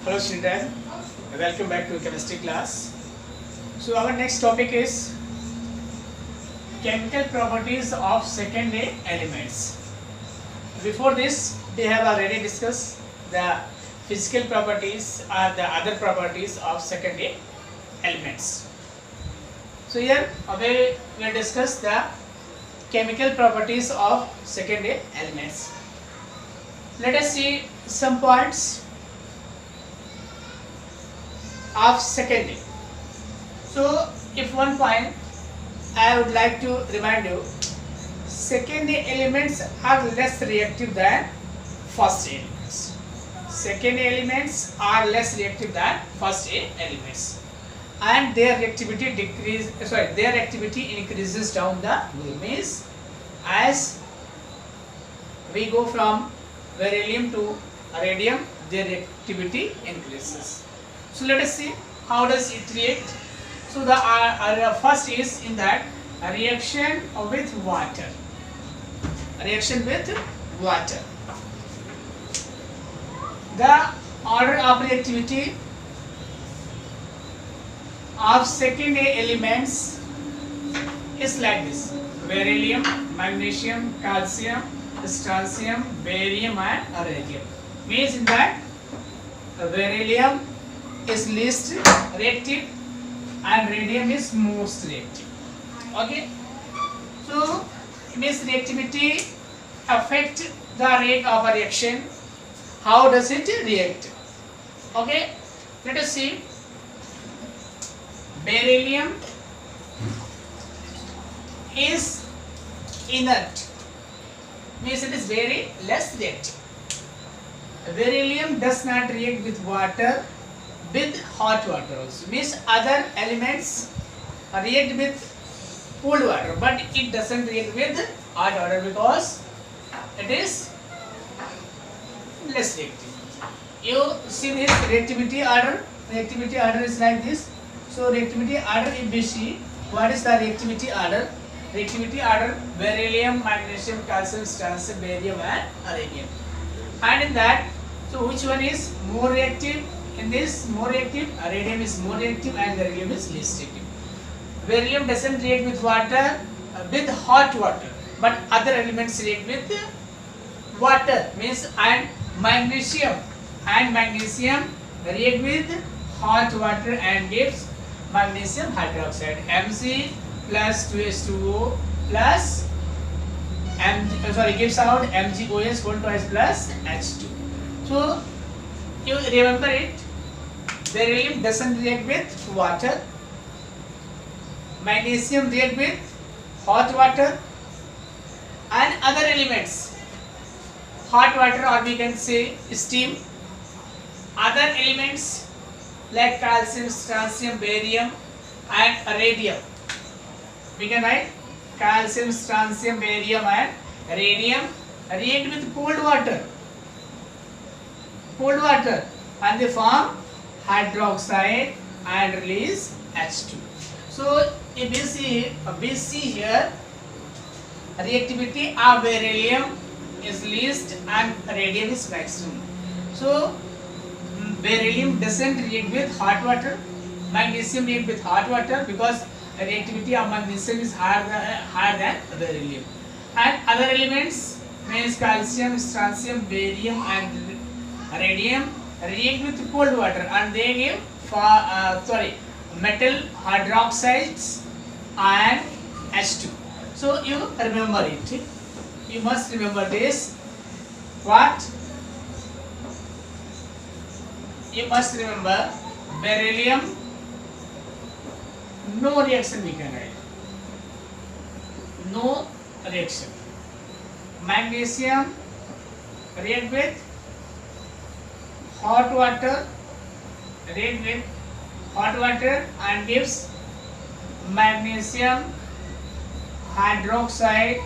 Hello children, welcome back to chemistry class. So our next topic is chemical properties of secondary elements. Before this, we have already discussed the physical properties or the other properties of secondary elements. So here we will discuss the chemical properties of secondary elements. Let us see some points of secondary. So if one point I would like to remind you, secondary elements are less reactive than first elements. Secondary elements are less reactive than first elements, and their reactivity increases down the way. Means as we go from beryllium to radium, their reactivity increases. So let us see how does it react. So the first is in that reaction with water. Reaction with water. The order of reactivity of secondary elements is like this: beryllium, magnesium, calcium, strontium, barium and radium. Means in that beryllium is least reactive and radium is most reactive. Okay, so means reactivity affect the rate of a reaction. How does it react? Okay, let us see. Beryllium is inert, means it is very less reactive. Beryllium does not react with water, with hot water also. Means other elements react with cold water, but it doesn't react with hot water because it is less reactive. You see this reactivity order. Reactivity order is like this. So reactivity order, if we see, what is the reactivity order? Reactivity order: beryllium, magnesium, calcium, strontium, barium and radium. And in that, so which one is more reactive? In this, more reactive, radium is more reactive and beryllium is least reactive. Beryllium doesn't react with water, with hot water, but other elements react with water. Means and magnesium react with hot water and gives magnesium hydroxide, Mg plus 2H2O plus gives out MgOH whole twice plus H2. So you remember it. Beryllium doesn't react with water. Magnesium react with hot water, and other elements, hot water or we can say steam. Other elements like calcium, strontium, barium and radium. We can write calcium, strontium, barium and radium react with cold water. And they form hydroxide and release H2. So if we see here, reactivity of beryllium is least and radium is maximum. So beryllium doesn't react with hot water. Magnesium react with hot water because reactivity of magnesium is higher than beryllium. And other elements means calcium, strontium, barium and radium react with cold water and they give metal hydroxides and H2. So you remember it. You must remember this. What? You must remember beryllium, no reaction we can write. No reaction. Magnesium react with hot water, and gives magnesium hydroxide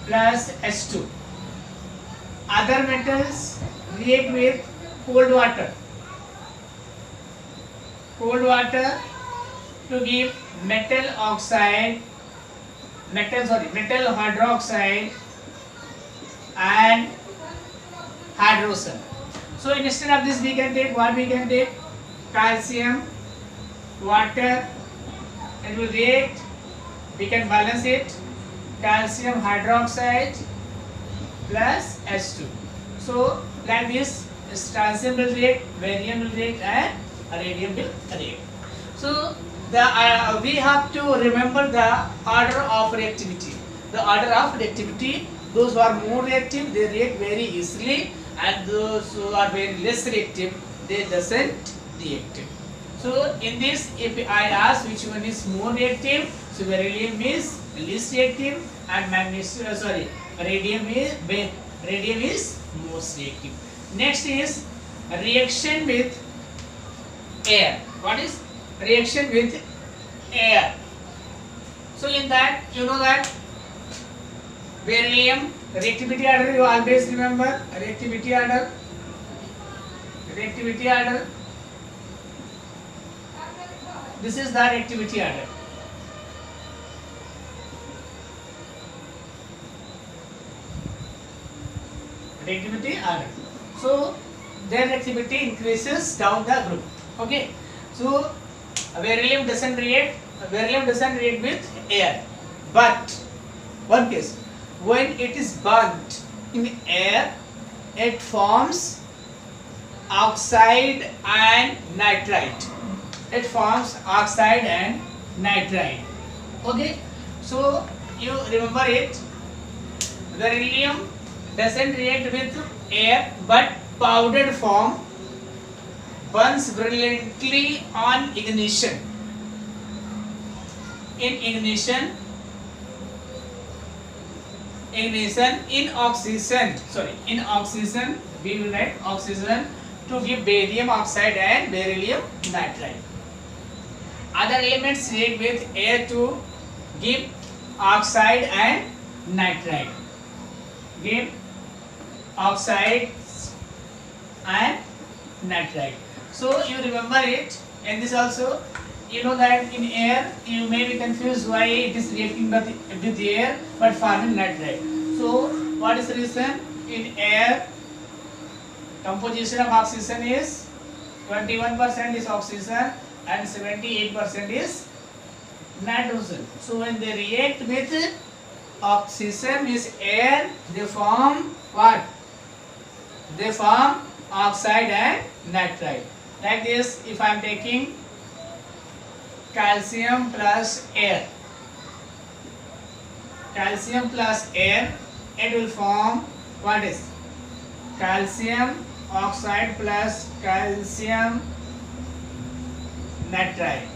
plus H2. Other metals react with cold water to give metal hydroxide and hydrogen. So instead of this we can take what? We can take calcium, water, it will react, we can balance it, calcium hydroxide plus H2. So like this, strontium will react, barium will react and radium will react. So we have to remember the order of reactivity. The order of reactivity, those who are more reactive, they react very easily, and those who are very less reactive, they doesn't react. So in this, if I ask which one is more reactive, so beryllium is least reactive and radium is most reactive. Next is reaction with air. What is reaction with air? So in that, you know that beryllium reactivity order, you always remember reactivity order. This is the reactivity order. So their reactivity increases down the group. Okay. So beryllium doesn't react with air, but one case, when it is burnt in air, it forms oxide and nitride. Okay. So you remember it. Beryllium doesn't react with air, but powdered form burns brilliantly on ignition. In oxygen, we will write oxygen to give barium oxide and beryllium nitride. Other elements react with air to give oxide and nitride. So you remember it, and this also, you know that in air you may be confused why it is reacting with the air but forming nitride. So what is the reason? In air, composition of oxygen is 21% is oxygen and 78% is nitrogen. So when they react with oxygen is air, they form what? They form oxide and nitride. Like this, if I am taking calcium plus air, it will form what is? Calcium oxide plus calcium nitride.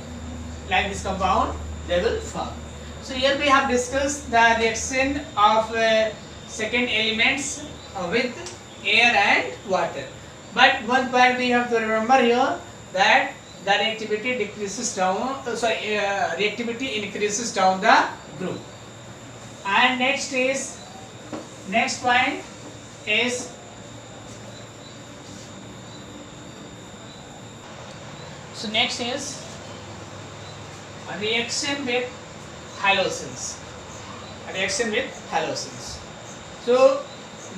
Like this compound, they will form. So here we have discussed the reaction of second elements with air and water. But one point we have to remember here, that the reactivity increases down the group. And next point is reaction with halogens. So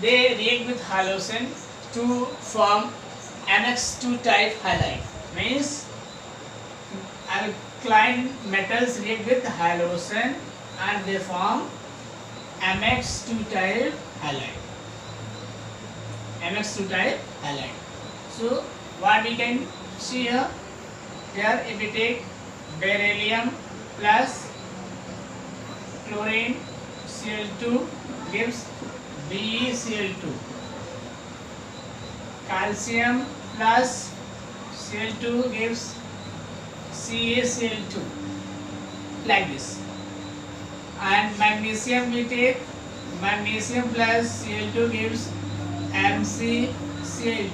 they react with halogen to form MX2 type halide. Means alkaline metals react with halogen and they form MX2 type halide. So what we can see here, if we take beryllium plus chlorine Cl2 gives BeCl2. Calcium plus Cl2 gives CaCl2, like this. And magnesium, we take magnesium plus Cl2 gives MgCl2.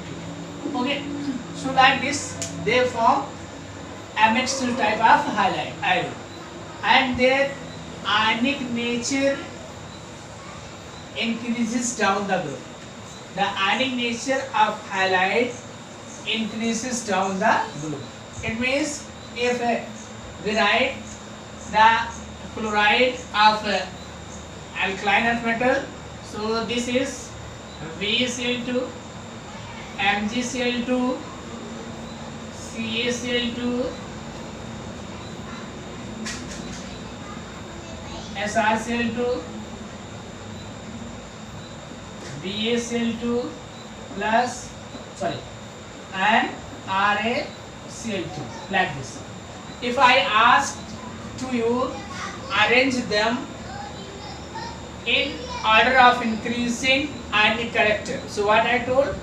Okay, so like this they form MX2 type of halide, and their ionic nature increases down the group. The ionic nature of halide increases down the group. It means if we write the chloride of alkaline earth metal, so this is VeCl2, MgCl2, CaCl2, SrCl2, BaCl2 plus and RaCl2, like this. If I ask to you arrange them in order of increasing ionic character, so what I told,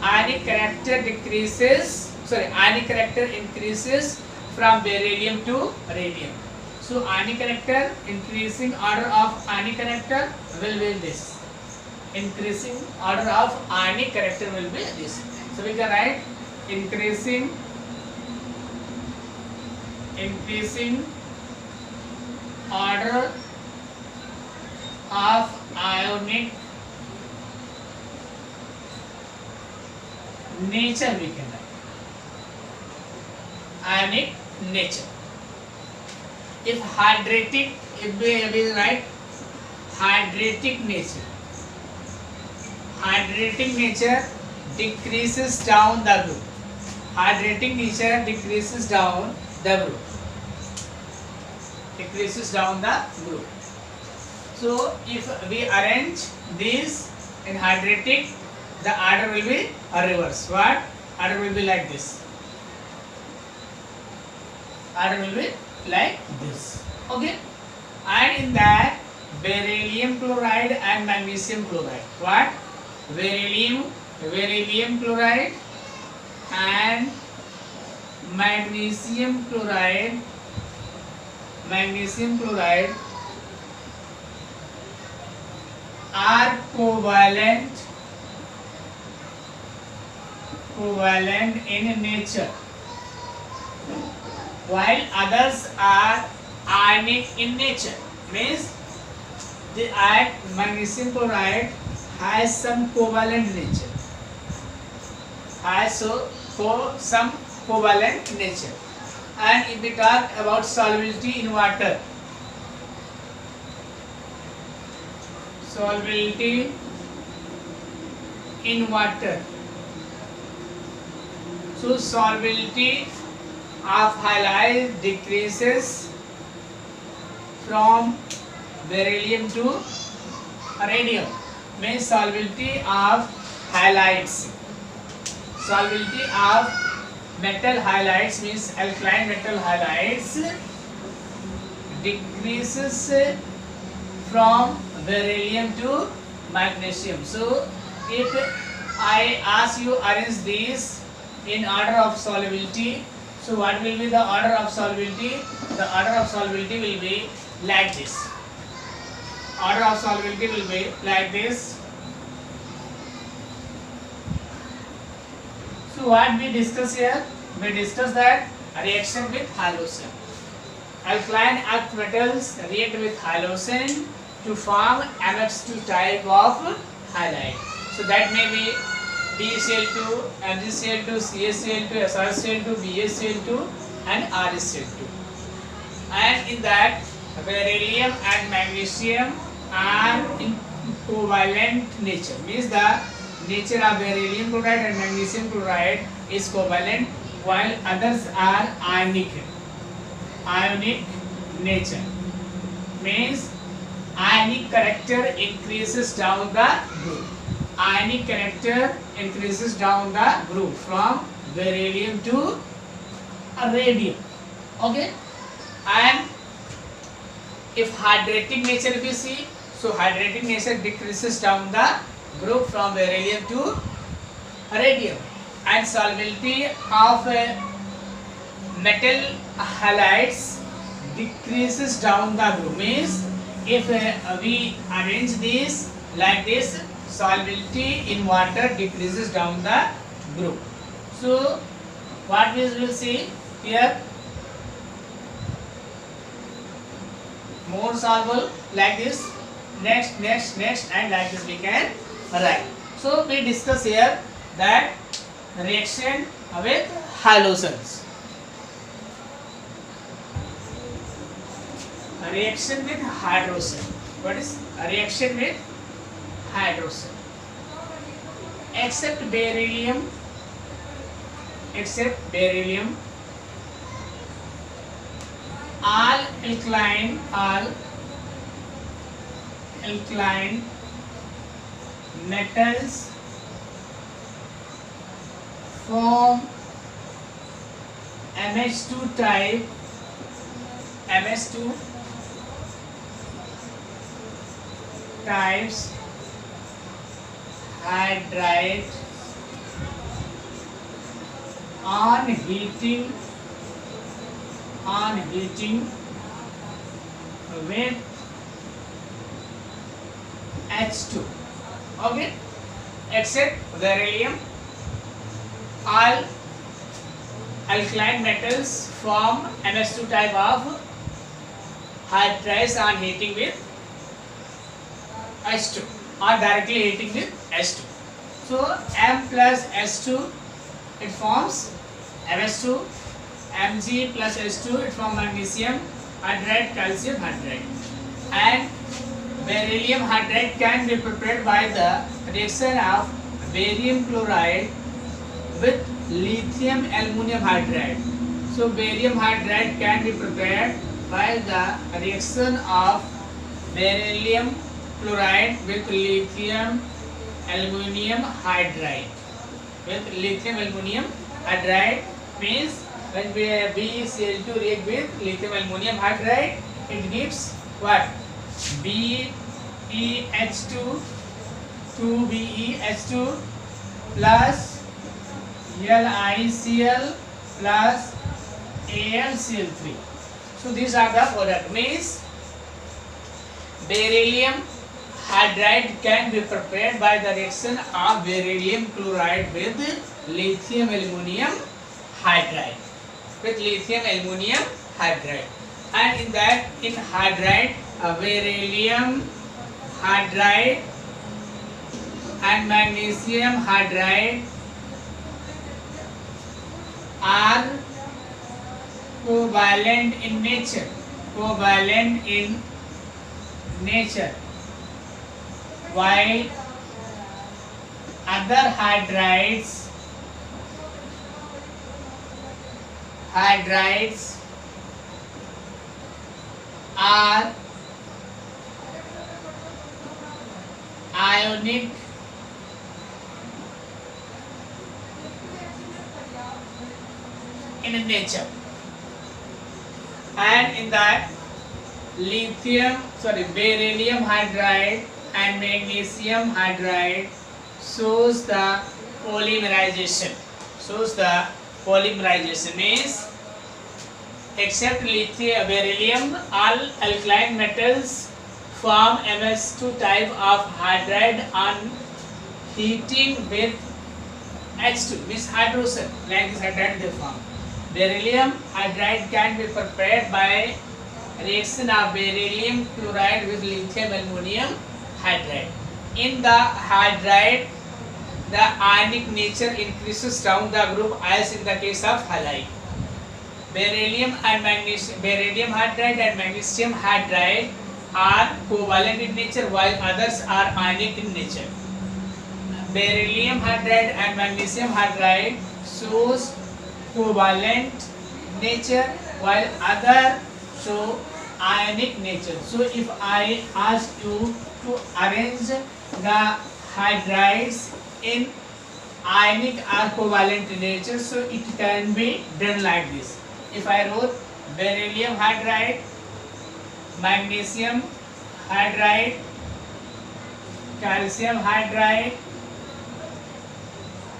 ionic character ionic character increases from beryllium to radium. So ionic character, increasing order of ionic character will be this. Increasing order of ionic character will be this. So we can write increasing order of ionic nature, we can write ionic nature. If hydratic, if we write hydratic nature. Hydratic nature decreases down the group. Hydratic nature decreases down the group. Decreases down the group. So if we arrange these in hydratic, the order will be a reverse. What? Order will be like this. Order will be like this. Okay. And in that, beryllium chloride and magnesium chloride. What? Beryllium chloride and magnesium chloride are covalent in nature, while others are ionic in nature. Means the magnesium chloride has some covalent nature. Some covalent nature. And if we talk about solubility in water, solubility in water. So solubility of halide decreases from beryllium to radium. Means solubility of halides. Solubility of metal halides means alkaline metal halides decreases from beryllium to magnesium. So if I ask you arrange these in order of solubility, so what will be the order of solubility? The order of solubility will be like this. Order of solubility will be like this. So what we discuss here? We discuss that reaction with halocene. Alkaline earth metals react with halocene to form MX2 type of halide. So that may be BeCl2, MgCl2, CaCl2, SrCl2, BaCl2 and ReCl2. And in that, beryllium and magnesium are in covalent nature. Means the nature of beryllium chloride and magnesium chloride is covalent, while others are ionic nature. Means ionic character increases down the group. Ionic character increases down the group from beryllium to radium. Okay. And if hydratic nature if you see, so hydratic nature decreases down the group from beryllium to radium. And solubility of metal halides decreases down the group. Means if we arrange this like this, solubility in water decreases down the group. So what we will see here, more soluble like this, next and like this we can write. So we discuss here that reaction with halogens. Reaction with hydrogen. What is a reaction with hydrogen? Except beryllium except beryllium. All alkaline metals form MH2 type types hydride on heating with H2. Okay, except beryllium, all alkaline metals form MS2 type of hydrides on heating with H2 or directly heating with H2. So M plus H2 it forms MS2, Mg plus H2 it forms magnesium hydride, calcium hydride, and beryllium hydride can be prepared by the reaction of barium chloride with lithium aluminum hydride. So barium hydride can be prepared by the reaction of beryllium chloride with lithium aluminum hydride. Means when BeCl2 react with lithium aluminum hydride, it gives what? BeH2 2BeH2 plus LiCl plus AlCl3. So these are the product. Means beryllium hydride can be prepared by the reaction of beryllium chloride with lithium aluminum hydride. And in hydride, beryllium hydride and magnesium hydride are covalent in nature. While other hydrides are ionic in nature, and in that beryllium hydride and magnesium hydride shows the polymerization. Means except beryllium, all alkaline metals form MS2 type of hydride on heating with H2. Means hydrogen, like this hydride they form. Beryllium hydride can be prepared by reaction of beryllium chloride with lithium aluminum hydride. In the hydride, the ionic nature increases down the group as in the case of halide. Beryllium hydride and magnesium hydride are covalent in nature, while others are ionic in nature. Beryllium hydride and magnesium hydride shows covalent nature, while other show ionic nature. So if I ask you to arrange the hydrides in ionic or covalent nature, so it can be done like this. If I wrote beryllium hydride, magnesium hydride, calcium hydride,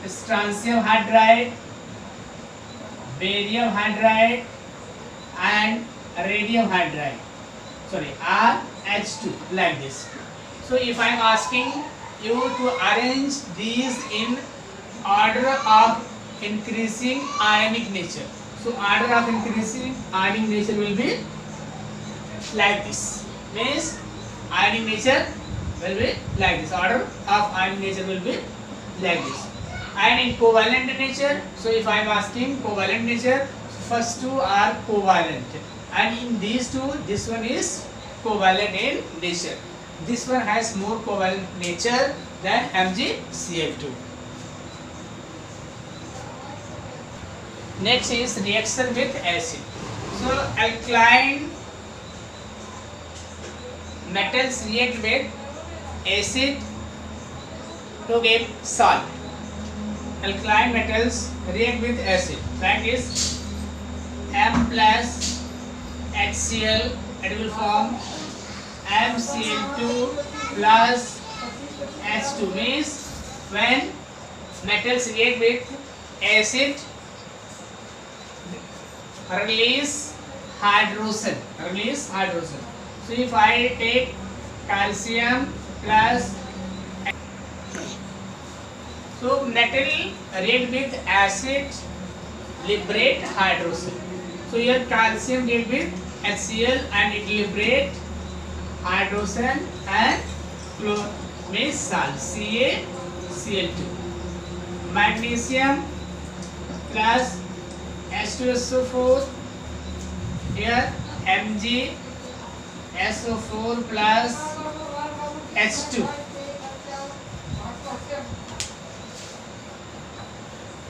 strontium hydride, barium hydride and radium hydride, RH2, like this. So if I am asking you to arrange these in order of increasing ionic nature, so order of increasing ionic nature will be like this. Means ionic nature will be like this. Order of ionic nature will be like this. And in covalent nature, so if I am asking covalent nature, first two are covalent, and in these two, this one is covalent in nature. This one has more covalent nature than MgCl2. Next is reaction with acid. So alkaline metals react with acid to give salt. Alkaline metals react with acid. That is M plus HCl, it will form MCl2 plus H2. Means when metals react with acid, release hydrogen. So if I take calcium plus, so metal react with acid, liberate hydrogen. So here calcium react with HCl and it liberate hydrogen and chlorine, means salt, CaCl2. Magnesium plus H2SO4, here MgSO4 plus H2.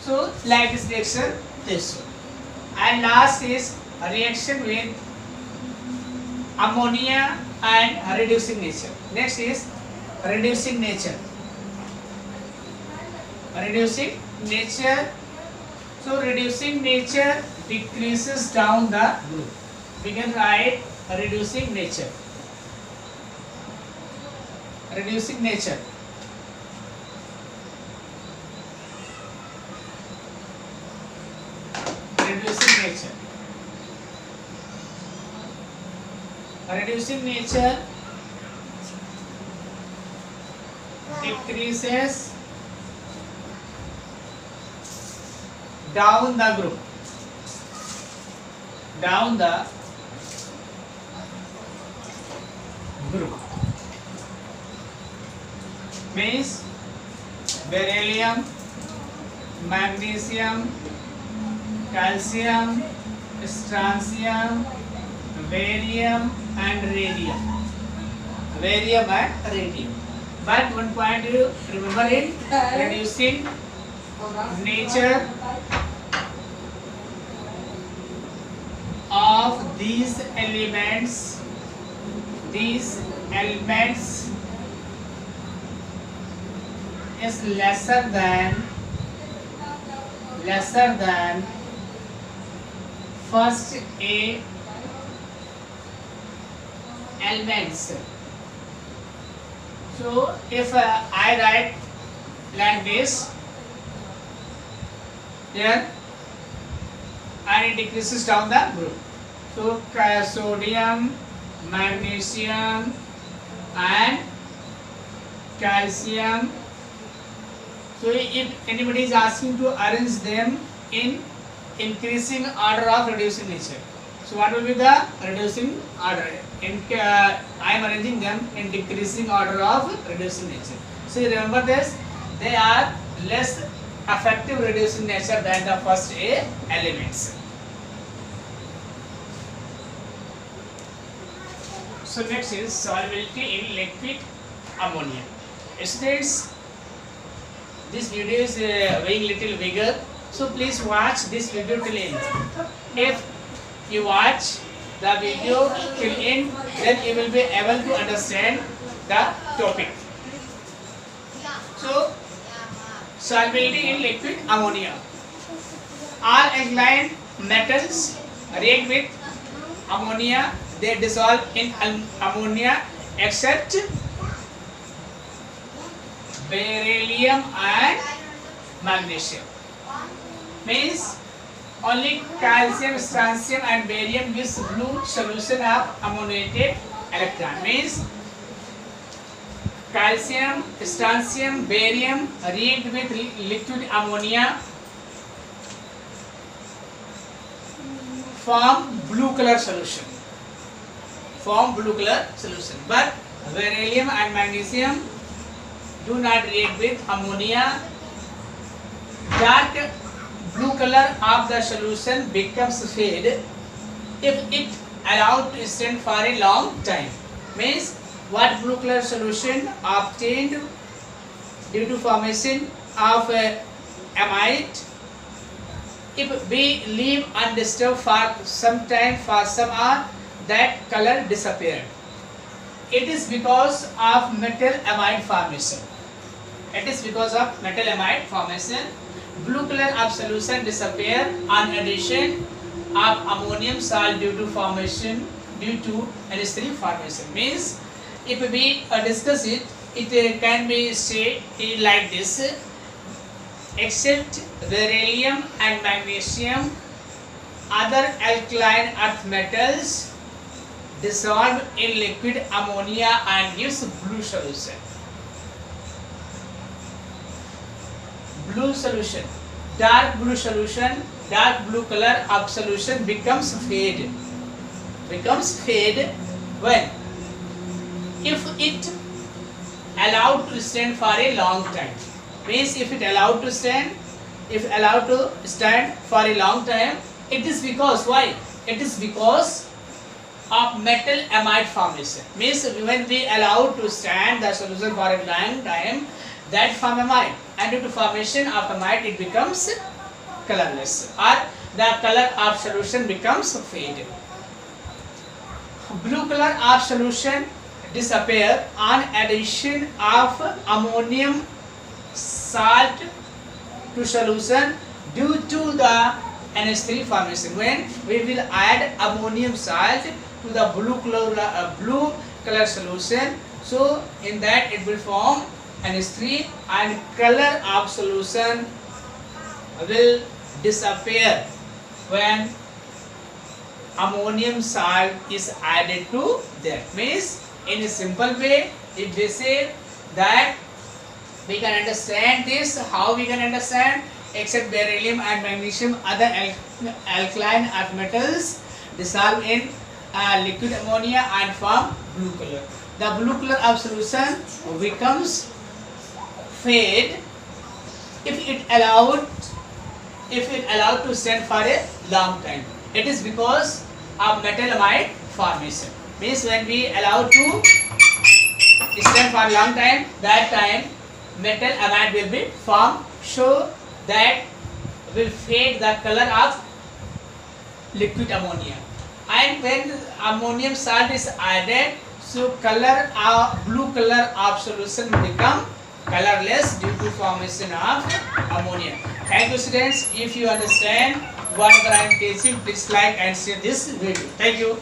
So like this reaction, this one. And last is a reaction with ammonia and reducing nature. Next is reducing nature. So reducing nature decreases down the group. We can write reducing nature. Reducing nature. Reducing nature decreases down the group. Means beryllium, magnesium, calcium, strontium, barium and radium. But one point you remember in reducing nature of these elements is lesser than first A elements. So if I write like this here, and it decreases down the group. So sodium, magnesium and calcium. So if anybody is asking to arrange them in increasing order of reducing nature, so what will be the reducing order? I am arranging them in decreasing order of reducing nature. So remember this, they are less effective reducing nature than the first A elements. So next is solubility in liquid ammonia. Students, this video is weighing little bigger, so please watch this video till end. If you watch the video till end, then you will be able to understand the topic. So solubility in liquid ammonia. All alkaline metals react with ammonia, they dissolve in ammonia except beryllium and magnesium. Means only calcium, strontium and barium gives blue solution of ammoniated electron. Means calcium, strontium, barium react with liquid ammonia, form blue color solution. But beryllium and magnesium do not react with ammonia. Dark blue color of the solution becomes fade if it allowed to stand for a long time. Means what blue color solution obtained due to formation of amide if we leave undisturbed for some time, for some hour, that color disappeared. It is because of metal amide formation. It is because of metal amide formation. Blue color of solution disappear on addition of ammonium salt due to formation, due to NH3 formation. Means if we discuss it, it can be said like this: except beryllium and magnesium, other alkaline earth metals dissolve in liquid ammonia and gives blue solution. Blue solution, dark blue solution, dark blue color of solution becomes fade. Becomes fade when? If it allowed to stand for a long time. Means if it allowed to stand, for a long time, it is because why? It is because of metal amide formation. Means when we allow to stand the solution for a long time, that form amide, and due to formation of amide it becomes colorless, or the color of solution becomes faded. Blue color of solution disappear on addition of ammonium salt to solution due to the NH3 formation. When we will add ammonium salt to the blue color solution, so in that it will form NH3 and color of solution will disappear when ammonium salt is added to that. Means in a simple way, if we say that we can understand this, how we can understand? Except beryllium and magnesium, other alkaline earth metals dissolve in liquid ammonia and form blue color. The blue color of solution becomes fade if it allowed to stand for a long time. It is because of metal amide formation. Means when we allow to stand for a long time, that time metal amide will be formed, so that will fade the color of liquid ammonia. And when ammonium salt is added, so blue color of solution become colorless due to formation of ammonia. Thank you students. If you understand whatever I am teaching, please like and share this video. Thank you.